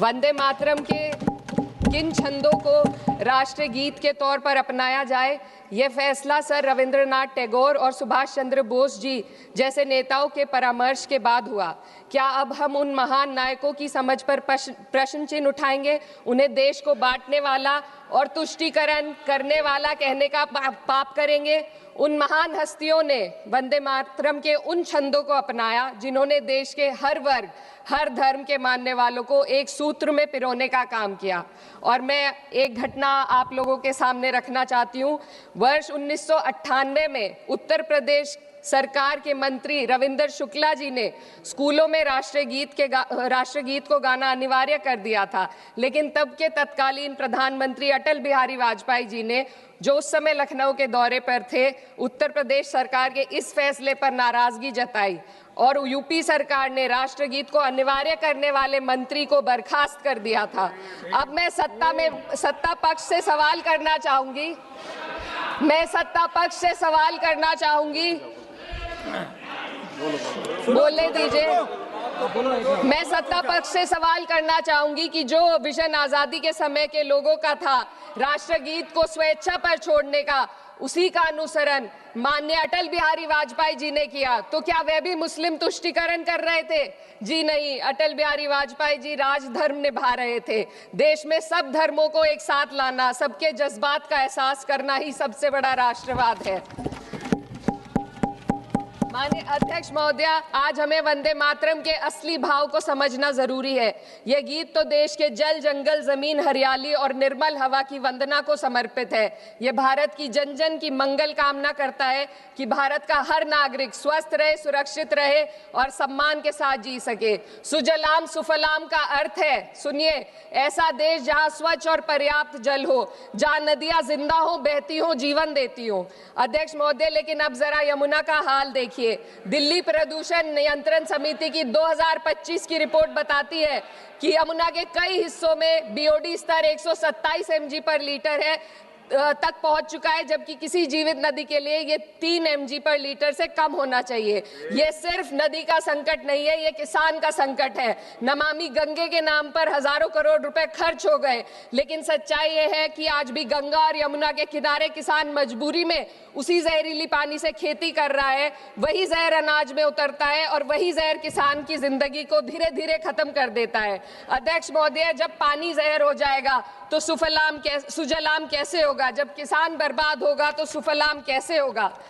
वंदे मातरम के किन छंदों को राष्ट्रीय गीत के तौर पर अपनाया जाए, ये फैसला सर रविंद्रनाथ टैगोर और सुभाष चंद्र बोस जी जैसे नेताओं के परामर्श के बाद हुआ। क्या अब हम उन महान नायकों की समझ पर प्रश्न चिन्ह उठाएंगे? उन्हें देश को बांटने वाला और तुष्टीकरण करने वाला कहने का पाप करेंगे? उन महान हस्तियों ने वंदे मातरम के उन छंदों को अपनाया जिन्होंने देश के हर वर्ग, हर धर्म के मानने वालों को एक सूत्र में पिरोने का काम किया। और मैं एक घटना आप लोगों के सामने रखना चाहती हूँ। वर्ष 1998 में उत्तर प्रदेश सरकार के मंत्री रविंदर शुक्ला जी ने स्कूलों में राष्ट्रीय गीत को गाना अनिवार्य कर दिया था, लेकिन तब के तत्कालीन प्रधानमंत्री अटल बिहारी वाजपेयी जी ने, जो उस समय लखनऊ के दौरे पर थे, उत्तर प्रदेश सरकार के इस फैसले पर नाराजगी जताई और यूपी सरकार ने राष्ट्रगीत को अनिवार्य करने वाले मंत्री को बर्खास्त कर दिया था। अब मैं सत्ता पक्ष से सवाल करना चाहूंगी, बोलने दीजिए। मैं सत्ता पक्ष से सवाल करना चाहूंगी कि जो विजन आजादी के समय के लोगों का था राष्ट्रगीत को स्वेच्छा पर छोड़ने का, उसी का अनुसरण माननीय अटल बिहारी वाजपेयी जी ने किया, तो क्या वे भी मुस्लिम तुष्टीकरण कर रहे थे? जी नहीं, अटल बिहारी वाजपेयी जी राजधर्म निभा रहे थे। देश में सब धर्मों को एक साथ लाना, सबके जज्बात का एहसास करना ही सबसे बड़ा राष्ट्रवाद है। माननीय अध्यक्ष महोदया, आज हमें वंदे मातरम के असली भाव को समझना जरूरी है। यह गीत तो देश के जल, जंगल, जमीन, हरियाली और निर्मल हवा की वंदना को समर्पित है। यह भारत की जन जन की मंगल कामना करता है कि भारत का हर नागरिक स्वस्थ रहे, सुरक्षित रहे और सम्मान के साथ जी सके। सुजलाम सुफलाम का अर्थ है, सुनिए, ऐसा देश जहां स्वच्छ और पर्याप्त जल हो, जहां नदियां जिंदा हो, बहती हो, जीवन देती हो। अध्यक्ष महोदय, लेकिन अब जरा यमुना का हाल देखिए। दिल्ली प्रदूषण नियंत्रण समिति की 2025 की रिपोर्ट बताती है कि यमुना के कई हिस्सों में बीओडी स्तर 127 mg पर लीटर है तक पहुंच चुका है, जबकि किसी जीवित नदी के लिए ये 3 mg पर लीटर से कम होना चाहिए। ये सिर्फ नदी का संकट नहीं है, ये किसान का संकट है। नमामि गंगे के नाम पर हजारों करोड़ रुपए खर्च हो गए, लेकिन सच्चाई ये है कि आज भी गंगा और यमुना के किनारे किसान मजबूरी में उसी जहरीली पानी से खेती कर रहा है। वही जहर अनाज में उतरता है और वही जहर किसान की जिंदगी को धीरे धीरे खत्म कर देता है। अध्यक्ष महोदय, जब पानी जहर हो जाएगा तो सुजलाम कैसे होगा? जब किसान बर्बाद होगा तो सुफलाम कैसे होगा?